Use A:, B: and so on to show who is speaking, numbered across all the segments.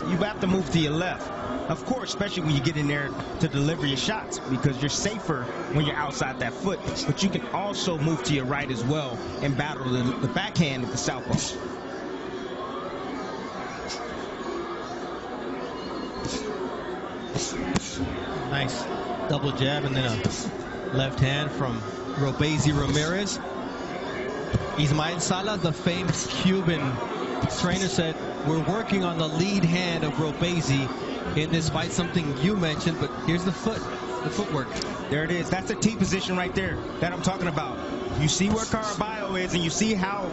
A: Ramirez, you have to move to your left. Of course, especially when you get in there to deliver your shots, because you're safer when you're outside that foot. But you can also move to your right as well and battle the backhand of the southpaw.
B: Nice double jab and then a left hand from ROBEISY Ramirez. Ismael Salas, the famed Cuban trainer, said, "We're working on the lead hand of ROBEISY in this fight," something you mentioned, but here's the footwork.
A: There it is. That's the T position right there that I'm talking about. You see where Caraballo is, and you see how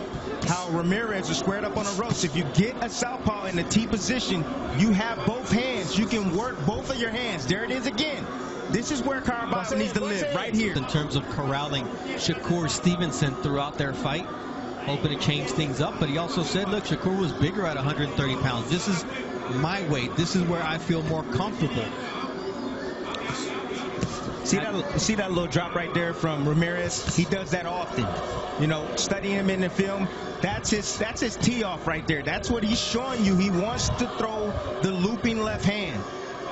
A: Ramirez is squared up on the ropes. If you get a southpaw in the T position, you have both hands. You can work both of your hands. There it is again. This is where Caraballo needs to live, right here.
B: In terms of corralling Shakur Stevenson throughout their fight, hoping to change things up, but he also said, look, Shakur was bigger at 130 pounds. This is my weight. This is where I feel more comfortable.
A: See that little drop right there from Ramirez? He does that often. You know, studying him in the film, that's his tee off right there. That's what he's showing you. He wants to throw the looping left hand.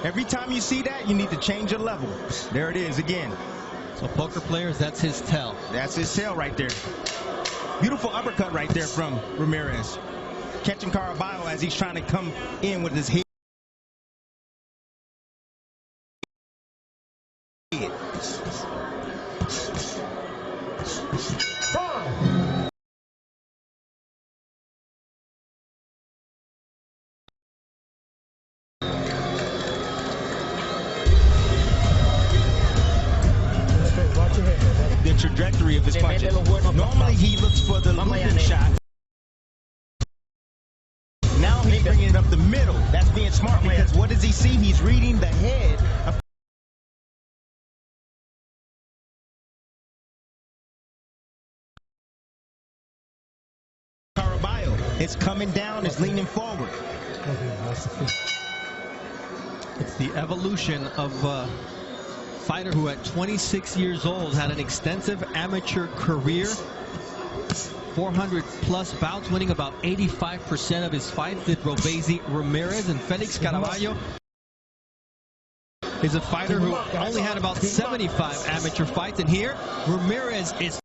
A: Every time you see that, you need to change your level. There it is again.
B: So poker players, that's his tell.
A: That's his tell right there. Beautiful uppercut right there from Ramirez. Catching Caraballo as he's trying to come in with his head. The trajectory of his punches. Normally he looks for the looping shot. Now he's bringing it up the middle. That's being smart, because what does he see? He's reading the head of Caraballo. It's coming down, it's leaning forward.
B: It's the evolution of fighter who at 26 years old had an extensive amateur career, 400 plus bouts, winning about 85% of his fights. Did ROBEISY Ramirez, and Felix Caraballo is a fighter who only had about 75 amateur fights, and here Ramirez is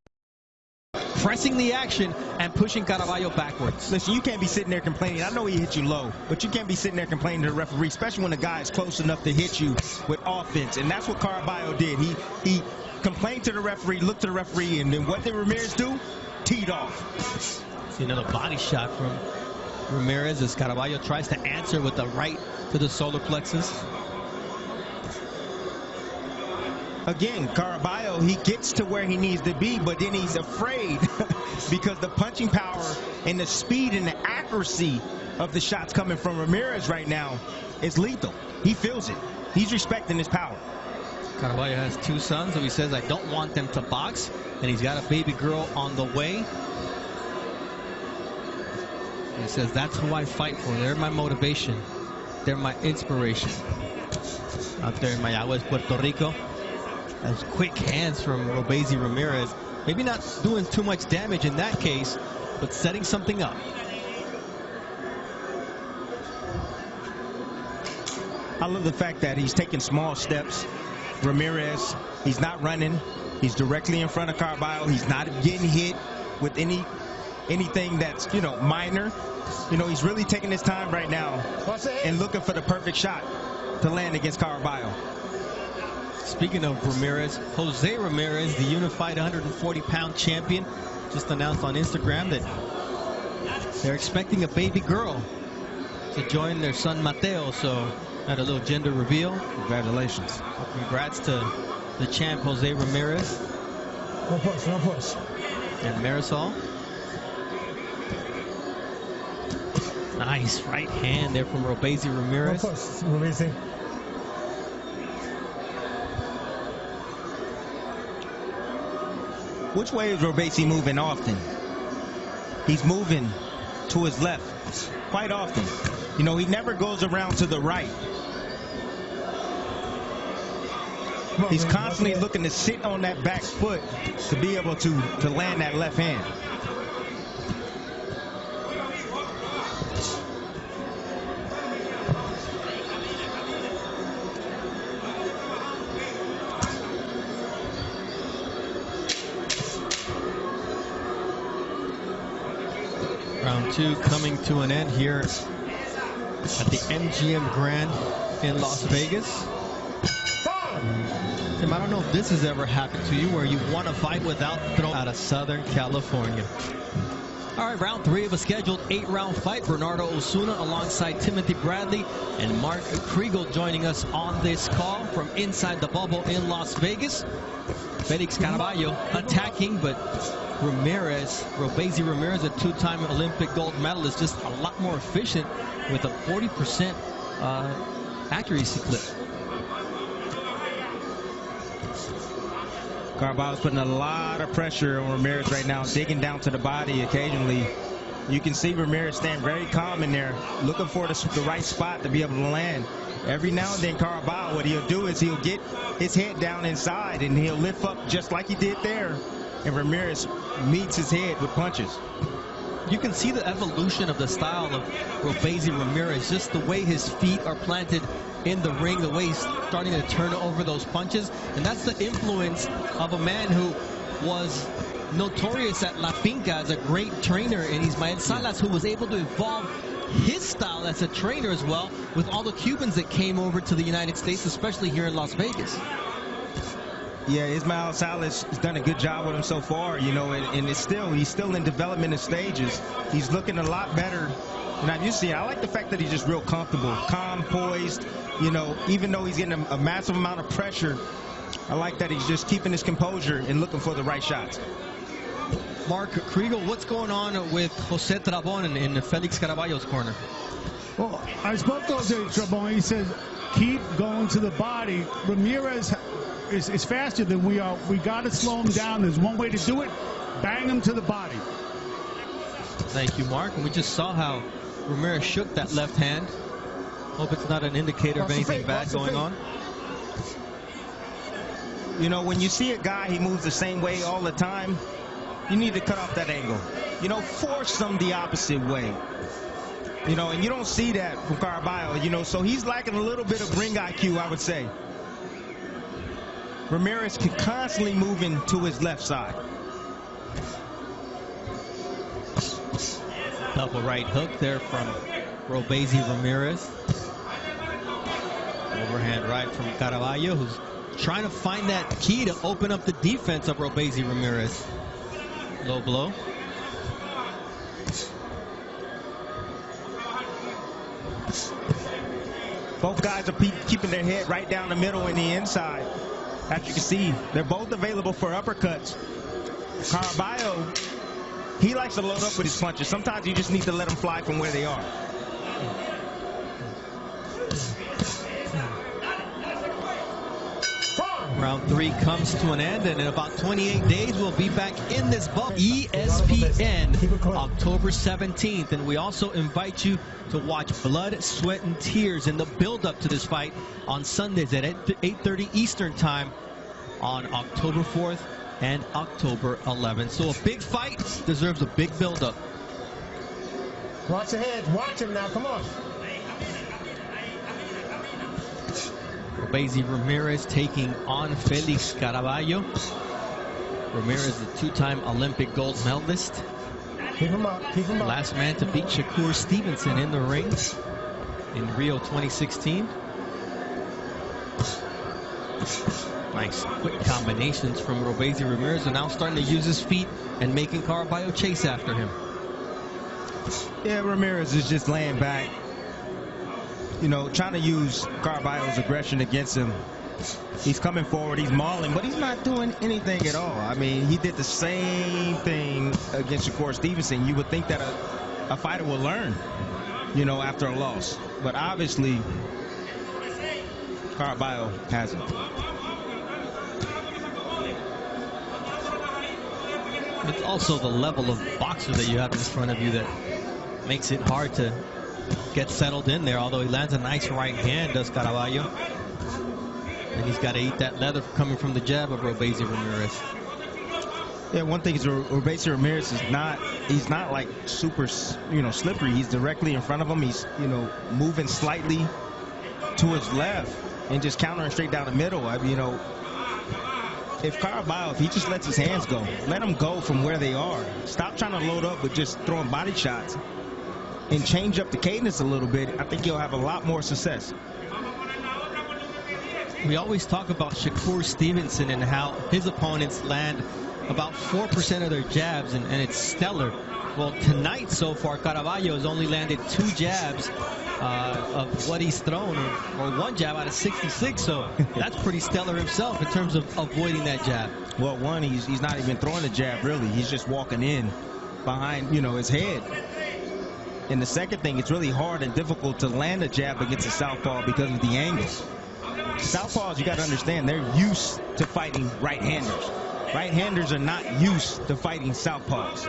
B: pressing the action and pushing Caraballo backwards.
A: Listen, you can't be sitting there complaining. I know he hit you low, but you can't be sitting there complaining to the referee, especially when the guy is close enough to hit you with offense. And that's what Caraballo did. He complained to the referee, looked to the referee, and then what did Ramirez do? Teed off.
B: See another body shot from Ramirez as Caraballo tries to answer with the right to the solar plexus.
A: Again, Caraballo, he gets to where he needs to be, but then he's afraid because the punching power and the speed and the accuracy of the shots coming from Ramirez right now is lethal. He feels it. He's respecting his power.
B: Caraballo has two sons, so he says, I don't want them to box, and he's got a baby girl on the way. And he says, that's who I fight for. They're my motivation. They're my inspiration. Out there in Mayagüez, Puerto Rico. Those quick hands from ROBEISY Ramirez. Maybe not doing too much damage in that case, but setting something up.
A: I love the fact that he's taking small steps. Ramirez, he's not running. He's directly in front of Caraballo. He's not getting hit with anything that's, you know, minor. You know, he's really taking his time right now and looking for the perfect shot to land against Caraballo.
B: Speaking of Ramirez, Jose Ramirez, the unified 140-pound champion, just announced on Instagram that they're expecting a baby girl to join their son Mateo. So had a little gender reveal.
A: Congratulations.
B: Congrats to the champ Jose Ramirez.
C: No push, no push.
B: And Marisol. Nice right hand there from ROBEISY Ramirez.
C: No push, ROBEISY.
A: Which way is ROBEISY moving often? He's moving to his left quite often. You know, he never goes around to the right. He's constantly looking to sit on that back foot to be able to land that left hand.
B: Round 2 coming to an end here at the MGM Grand in Las Vegas. Tim, I don't know if this has ever happened to you where you won a fight without throwing out of Southern California. All right, round 3 of a scheduled 8-round fight. Bernardo Osuna alongside Timothy Bradley and Mark Kriegel joining us on this call from inside the bubble in Las Vegas. Felix Caraballo attacking, but ROBEISY Ramirez, a 2-time Olympic gold medalist, just a lot more efficient with a 40% accuracy clip.
A: Caraballo's putting a lot of pressure on Ramirez right now, digging down to the body occasionally. You can see Ramirez stand very calm in there, looking for the right spot to be able to land. Every now and then, Caraballo, what he'll do is he'll get his head down inside and he'll lift up just like he did there. And Ramirez meets his head with punches.
B: You can see the evolution of the style of ROBEISY Ramirez, just the way his feet are planted in the ring, the way he's starting to turn over those punches. And that's the influence of a man who was notorious at La Finca as a great trainer in Ismael Salas, who was able to evolve his style as a trainer as well with all the Cubans that came over to the United States, especially here in Las Vegas.
A: Yeah, Ismael Salas has done a good job with him so far, you know, and he's still in development stages. He's looking a lot better. And you see, I like the fact that he's just real comfortable, calm, poised. You know, even though he's getting a massive amount of pressure, I like that he's just keeping his composure and looking for the right shots.
B: Mark Kriegel, what's going on with Jose Trabon in Felix Caraballo's corner?
D: Well, I spoke to Jose Trabon. He says, keep going to the body. Ramirez is faster than we are. We got to slow him down. There's one way to do it. Bang him to the body.
B: Thank you, Mark. And we just saw how Ramirez shook that left hand. Hope it's not an indicator of anything bad going on.
A: You know, when you see a guy, he moves the same way all the time, you need to cut off that angle. You know, force them the opposite way. You know, and you don't see that from Caraballo, you know, so he's lacking a little bit of ring IQ, I would say. Ramirez can constantly move into his left side.
B: Double right hook there from ROBEISY Ramirez. Overhand right from Caraballo, who's trying to find that key to open up the defense of ROBEISY Ramirez. Low blow.
A: Both guys are keeping their head right down the middle and the inside. As you can see, they're both available for uppercuts. Caraballo, he likes to load up with his punches. Sometimes you just need to let them fly from where they are.
B: Round 3 comes to an end, and in about 28 days, we'll be back in this bubble. ESPN, October 17th. And we also invite you to watch Blood, Sweat, and Tears in the build-up to this fight on Sundays at 8:30 Eastern Time on October 4th and October 11th. So a big fight deserves a big build-up.
C: Watch ahead. Watch him now. Come on.
B: ROBEISY Ramirez taking on Felix Caraballo. Ramirez, a 2-time Olympic gold medalist.
C: Keep him up. Keep him up.
B: Last man to beat Shakur Stevenson in the ring in Rio 2016. Nice quick combinations from ROBEISY Ramirez, and now starting to use his feet and making Caraballo chase after him.
A: Yeah, Ramirez is just laying back, you know, trying to use Caraballo's aggression against him. He's coming forward, he's mauling, but he's not doing anything at all. I mean, he did the same thing against Shakur Stevenson. You would think that a fighter will learn, you know, after a loss. But obviously, Caraballo hasn't.
B: It's also the level of boxer that you have in front of you that makes it hard to get settled in there, although he lands a nice right hand, does Caraballo. And he's got to eat that leather coming from the jab of ROBEISY Ramirez.
A: Yeah, one thing is ROBEISY Ramirez is he's not like super, you know, slippery. He's directly in front of him. He's, you know, moving slightly to his left and just countering straight down the middle. I mean, you know, if Caraballo, if he just lets his hands go, let him go from where they are. Stop trying to load up with just throwing body shots and change up the cadence a little bit, I think he'll have a lot more success.
B: We always talk about Shakur Stevenson and how his opponents land about 4% of their jabs, and it's stellar. Well, tonight so far, Caraballo has only landed 2 jabs of what he's thrown, or 1 jab out of 66. So that's pretty stellar himself in terms of avoiding that jab.
A: Well, one, he's not even throwing a jab, really. He's just walking in behind, his head. And the second thing, it's really hard and difficult to land a jab against a southpaw because of the angle. Southpaws, you got to understand, they're used to fighting right-handers. Right-handers are not used to fighting southpaws.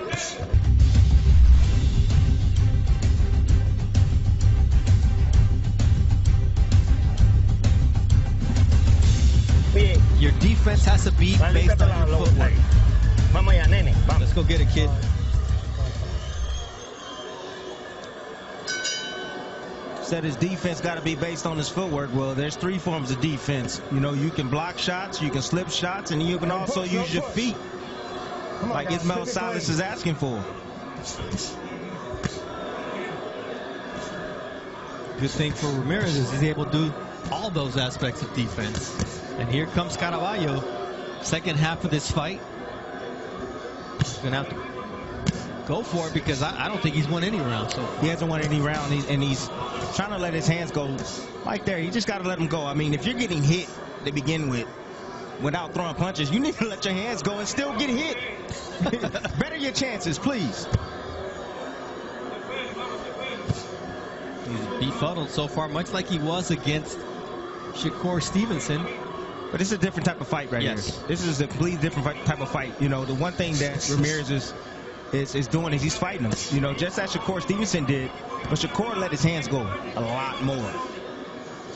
B: Your defense has to be based on your footwork. Let's go get it, kid.
A: Said his defense got to be based on his footwork. Well, there's 3 forms of defense. You can block shots, you can slip shots, and you can also use your feet, like Ismael Salas is asking for.
B: Good thing for Ramirez is he's able to do all those aspects of defense. And here comes Caraballo. Second half of this fight. He's going to have to go for it because I don't think he's won any round. So
A: he hasn't won any round, and he's trying to let his hands go like there. You just got to let them go. I mean, if you're getting hit to begin with without throwing punches, you need to let your hands go and still get hit. Better your chances, please.
B: He's befuddled so far, much like he was against Shakur Stevenson.
A: But it's a different type of fight right here. This is a completely different type of fight. The one thing that Ramirez is doing is he's fighting him. Just as Shakur Stevenson did, but Shakur let his hands go a lot more.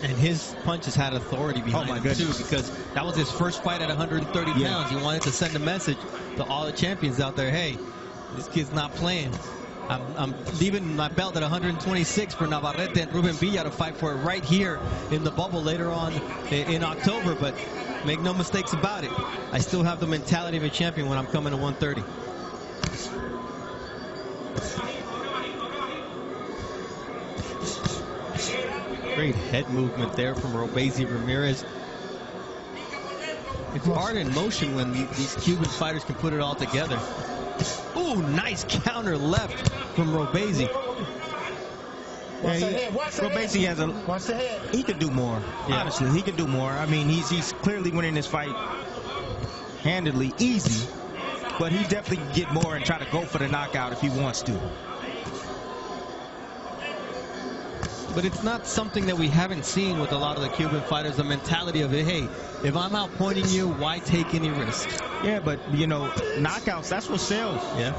B: And his punches had authority behind him too, because that was his first fight at 130 pounds. He wanted to send a message to all the champions out there, hey, this kid's not playing. I'm leaving my belt at 126 for Navarrete and Ruben Villa to fight for it right here in the bubble later on in October. But make no mistakes about it, I still have the mentality of a champion when I'm coming to 130. Great head movement there from ROBEISY Ramirez. It's hard in motion when these Cuban fighters can put it all together. Ooh, nice counter left from ROBEISY.
A: ROBEISY has he could do more. Honestly, he could do more. I mean, he's clearly winning this fight handedly, easy, but he definitely can get more and try to go for the knockout if he wants to.
B: But it's not something that we haven't seen with a lot of the Cuban fighters, the mentality of it, hey, if I'm outpointing you, why take any risk?
A: Yeah, but, knockouts, that's what sells.
B: Yeah.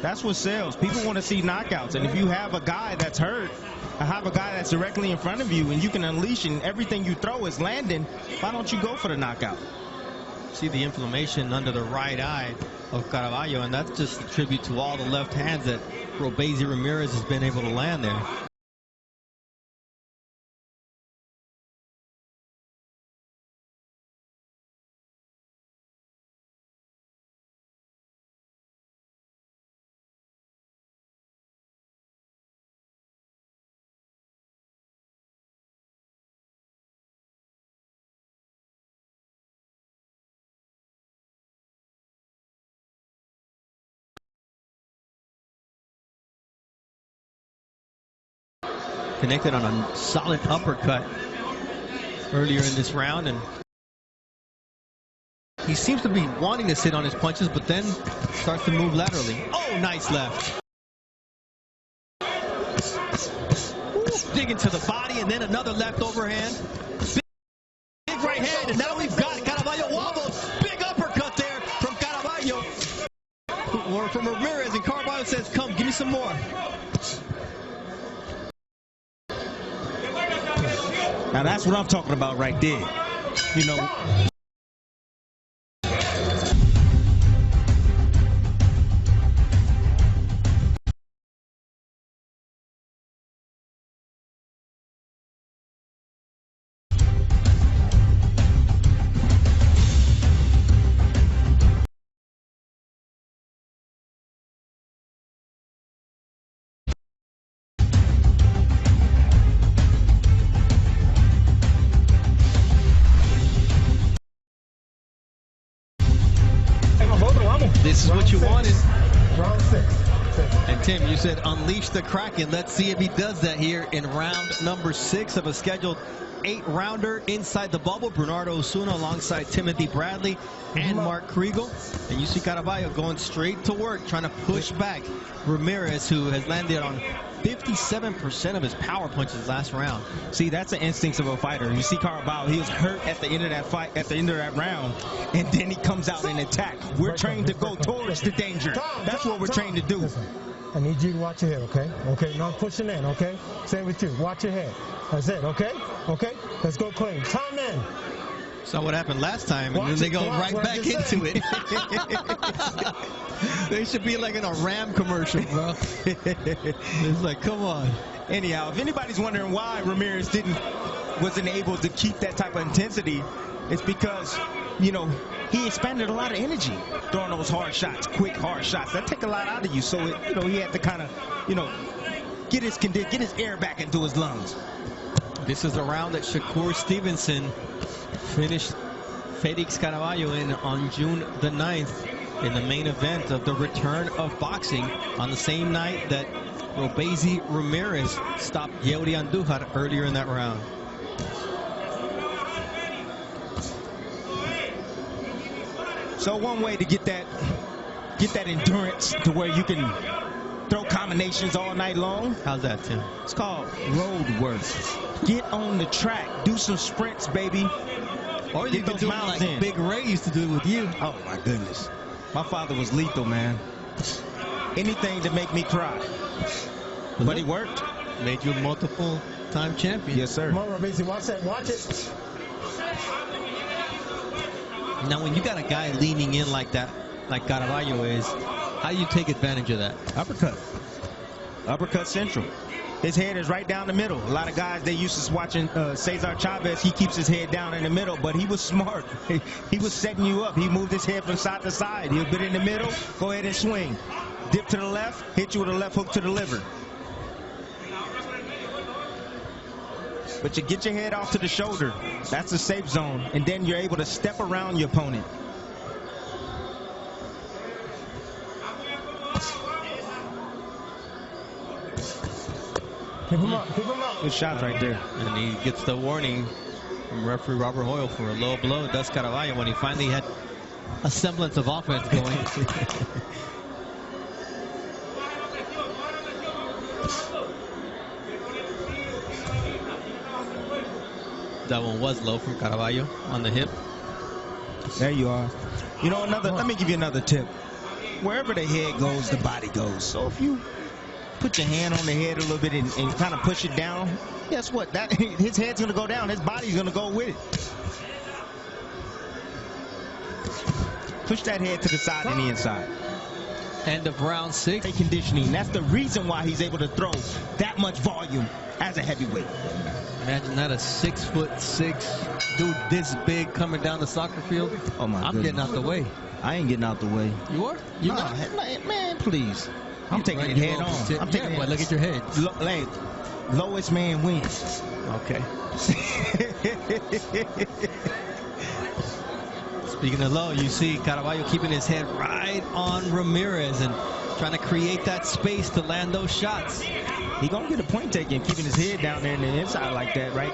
A: That's what sells. People want to see knockouts. And if you have a guy that's hurt, have a guy that's directly in front of you, and you can unleash and everything you throw is landing, why don't you go for the knockout?
B: See the inflammation under the right eye of Caraballo, and that's just a tribute to all the left hands that ROBEISY Ramirez has been able to land there. Connected on a solid uppercut earlier in this round, and he seems to be wanting to sit on his punches, but then starts to move laterally. Oh, nice left. Ooh, dig into the body, and then another left overhand. Big right hand, and now we've got Caraballo wobbles. Big uppercut there from Caraballo. Or from Ramirez, and Caraballo says, come, give me some more.
A: Now that's what I'm talking about right there.
B: unleash the Kraken. Let's see if he does that here in round number 6 of a scheduled 8-rounder inside the bubble. Bernardo Osuna alongside Timothy Bradley and Mark Kriegel. And you see Caraballo going straight to work, trying to push back Ramirez, who has landed on 57% of his power punches last round.
A: See, that's the instincts of a fighter. You see Caraballo, he was hurt at the end of that fight, at the end of that round, and then he comes out and attack. We're trained to go towards the danger. That's what we're trained to do.
C: Listen, I need you to watch your head, okay? Okay, not pushing in, okay? Same with you. Watch your head. That's it, okay? Okay? Let's go clean. Time in.
B: So what happened last time, and then they go right back into it. They should be like in a Ram commercial, bro. It's like, come on.
A: Anyhow, if anybody's wondering why Ramirez wasn't able to keep that type of intensity, it's because, you know, he expended a lot of energy throwing those hard shots, quick hard shots. That take a lot out of you. So, you know, he had to kind of, you know, get his air back into his lungs.
B: This is a round that Shakur Stevenson finished Felix Caraballo in on June the 9th in the main event of the return of boxing on the same night that ROBEISY Ramirez stopped Yeuri Andujar earlier in that round.
A: So one way to get that endurance to where you can throw combinations all night long.
B: How's that, Tim?
A: It's called road work. Get on the track. Do some sprints, baby.
B: Or you can do it like Big Ray used to do it with you.
A: Oh, my goodness. My father was lethal, man. Anything to make me cry. But he worked.
B: Made you a multiple-time champion.
A: Yes, sir.
C: Come on, ROBEISY, watch that. Watch it.
B: Now, when you got a guy leaning in like that, like Caraballo is, how do you take advantage of that?
A: Uppercut. Uppercut central. His head is right down the middle. A lot of guys, they used to watching Cesar Chavez. He keeps his head down in the middle, but he was smart. He was setting you up. He moved his head from side to side. He'll get in the middle, go ahead and swing. Dip to the left, hit you with a left hook to the liver. But you get your head off to the shoulder. That's a safe zone. And then you're able to step around your opponent.
C: Keep him up. Keep him up.
A: Good shots right there.
B: And he gets the warning from referee Robert Hoyle for a low blow. Does Caraballo when he finally had a semblance of offense going. That one was low from Caraballo on the hip.
A: There you are. You know, let me give you another tip. Wherever the head goes, the body goes. So if you put your hand on the head a little bit and kind of push it down, guess what? His head's going to go down. His body's going to go with it. Push that head to the side and the inside.
B: End of round 6.
A: Conditioning. That's the reason why he's able to throw that much volume as a heavyweight.
B: Imagine that, a 6'6" dude this big coming down the soccer field.
A: Oh my!
B: I'm getting out the way.
A: I ain't getting out the way.
B: You are? You
A: no, man, please. I'm taking it head on. I'm taking it.
B: Look at your head.
A: Lowest man wins.
B: Okay. Speaking of low, you see Caraballo keeping his head right on Ramirez and trying to create that space to land those shots.
A: He gonna get a point taken, keeping his head down there in the inside like that, right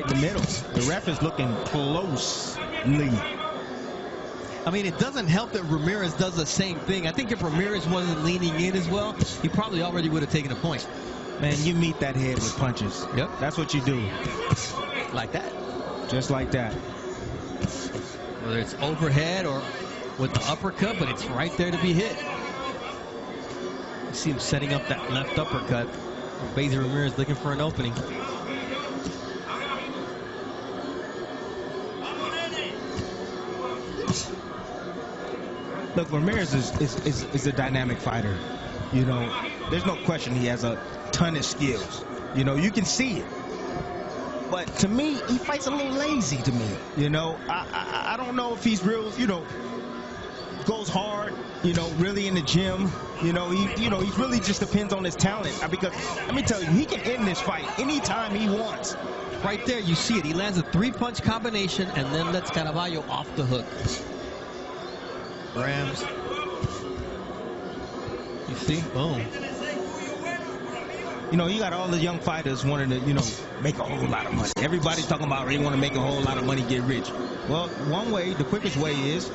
A: in the middle. The ref is looking closely.
B: I mean, it doesn't help that Ramirez does the same thing. I think if Ramirez wasn't leaning in as well, he probably already would have taken a point.
A: Man, you meet that head with punches.
B: Yep.
A: That's what you do.
B: Like that.
A: Just like that.
B: Whether it's overhead or with the uppercut, but it's right there to be hit. You see him setting up that left uppercut. ROBEISY Ramirez looking for an opening.
A: Look, Ramirez is a dynamic fighter. You know, there's no question he has a ton of skills. You know, you can see it. But to me, he fights a little lazy to me. You know, I don't know if he's real, you know, goes hard, you know, really in the gym. You know, he really just depends on his talent. Because let me tell you, he can end this fight anytime he wants.
B: Right there, you see it. He lands a 3-punch combination and then lets Caraballo off the hook. Rams. You see? Boom.
A: You know, you got all the young fighters wanting to, you know, make a whole lot of money. Everybody's talking about they want to make a whole lot of money, get rich. Well, one way, the quickest way is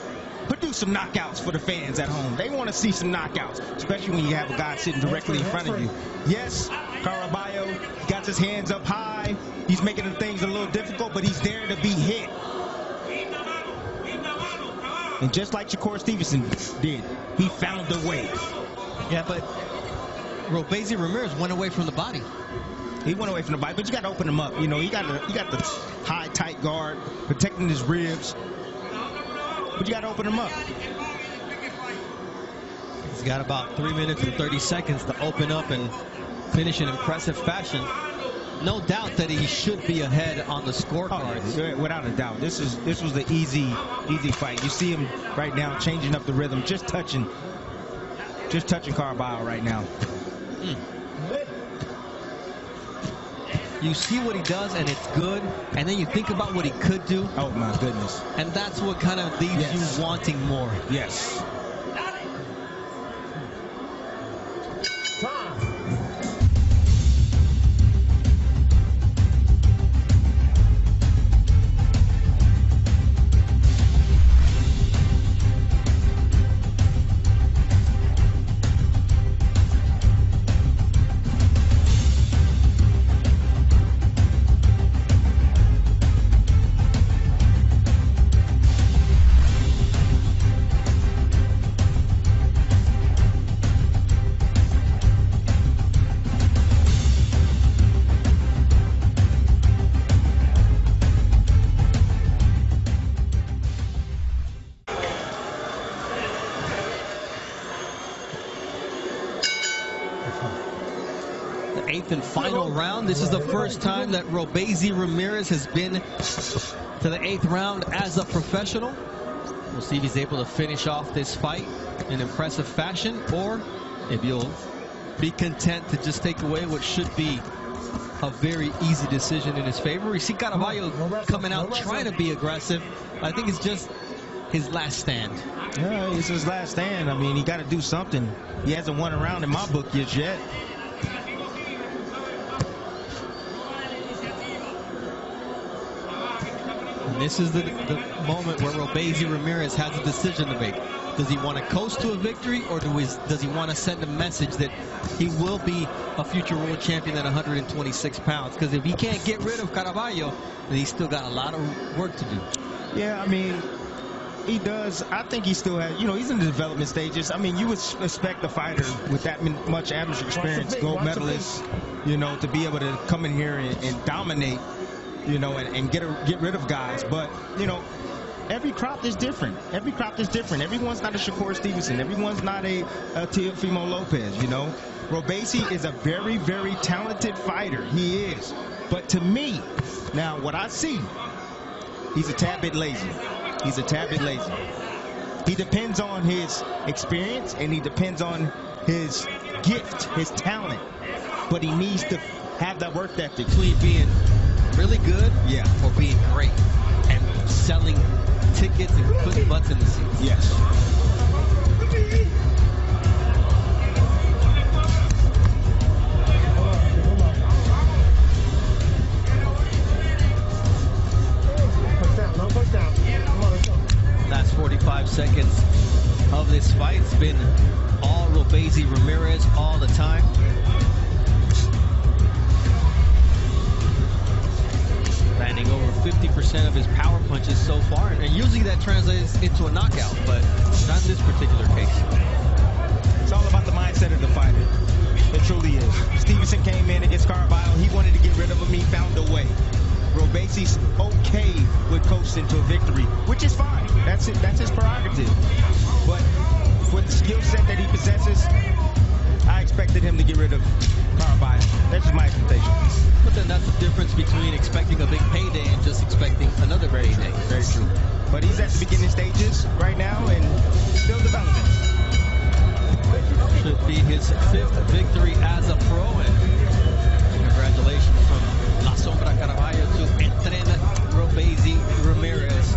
A: produce some knockouts for the fans at home. They want to see some knockouts, especially when you have a guy sitting directly in front of you. Yes, Caraballo got his hands up high. He's making the things a little difficult, but he's there to be hit. And just like Shakur Stevenson did, he found a way.
B: Yeah, but ROBEISY Ramirez went away from the body.
A: He went away from the body, but you got to open him up. You know, he got the high, tight guard, protecting his ribs. But you got to open him up.
B: He's got about 3 minutes and 30 seconds to open up and finish in impressive fashion. No doubt that he should be ahead on the scorecards.
A: Oh, without a doubt. This was the easy fight. You see him right now changing up the rhythm, just touching Caraballo right now.
B: You see what he does and it's good, and then you think about what he could do.
A: Oh my goodness.
B: And that's what kind of leaves you wanting more.
A: Yes.
B: Eighth and final round. This is the first time that ROBEISY Ramirez has been to the 8th round as a professional. We'll see if he's able to finish off this fight in impressive fashion, or if you'll be content to just take away what should be a very easy decision in his favor. We see Caraballo coming out trying to be aggressive. I think it's just his last stand.
A: Yeah, it's his last stand. I mean, he got to do something. He hasn't won a round in my book yet.
B: And this is the moment where ROBEISY Ramirez has a decision to make. Does he want to coast to a victory, or does he want to send a message that he will be a future world champion at 126 pounds? Because if he can't get rid of Caraballo, then he's still got a lot of work to do.
A: Yeah, I mean, he does. I think he still has, you know, he's in the development stages. I mean, you would expect a fighter with that much amateur experience, gold medalist, you know, to be able to come in here and dominate, you know, and get rid of guys. But, you know, every crop is different. Every crop is different. Everyone's not a Shakur Stevenson. Everyone's not a Teofimo Lopez, you know. ROBEISY is a very, very talented fighter. He is. But to me, now what I see, he's a tad bit lazy. He's a tad bit lazy. He depends on his experience, and he depends on his gift, his talent. But he needs to have that work ethic.
B: Between being really good,
A: yeah,
B: or being great and selling tickets and putting butts in the seats.
A: Yes.
B: That's 45 seconds of this fight. It's been all ROBEISY Ramirez all the time. Landing over 50% of his power punches so far, and usually that translates into a knockout, but not in this particular case.
A: It's all about the mindset of the fighter. It truly is. Stevenson came in against Caraballo. He wanted to get rid of him. He found a way. ROBEISY's okay with coasting to a victory, which is fine. That's it. That's his prerogative. But with the skill set that he possesses, I expected him to get rid of Caraballo. That's just my expectation.
B: But then that's the difference between expecting a big payday and just expecting another payday.
A: Very true. But he's at the beginning stages right now and still developing.
B: Should be his 5th victory as a pro, and congratulations from La Sombra Caraballo to Entrena ROBEISY Ramirez.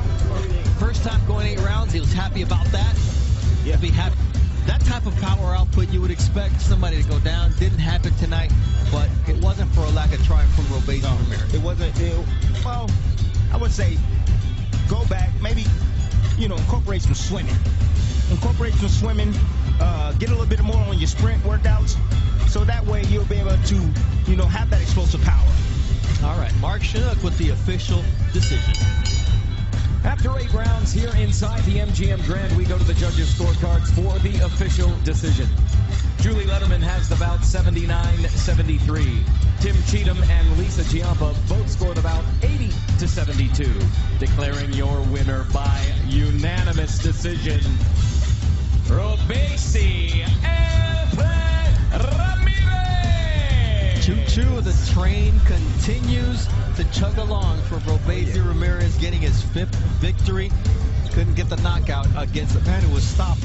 B: First time going 8 rounds, he was happy about that.
A: Yeah.
B: If he had that type of power output, you would expect somebody to go down. Didn't happen tonight, but it wasn't for a lack of trying from ROBEISY Ramirez.
A: It wasn't. Well, I would say go back, maybe, incorporate some swimming. Get a little bit more on your sprint workouts, so that way you'll be able to, have that explosive power.
B: All right, Mark Chinook with the official decision.
E: After 8 rounds here inside the MGM Grand, we go to the judges' scorecards for the official decision. Julie Letterman has the bout 79-73. Tim Cheatham and Lisa Giampa both scored the bout 80-72. Declaring your winner by unanimous decision, ROBEISY Ramirez.
B: Choo-choo, the train continues to chug along for ROBEISY Ramirez, getting his 5th victory. Couldn't get the knockout against the man who was stopped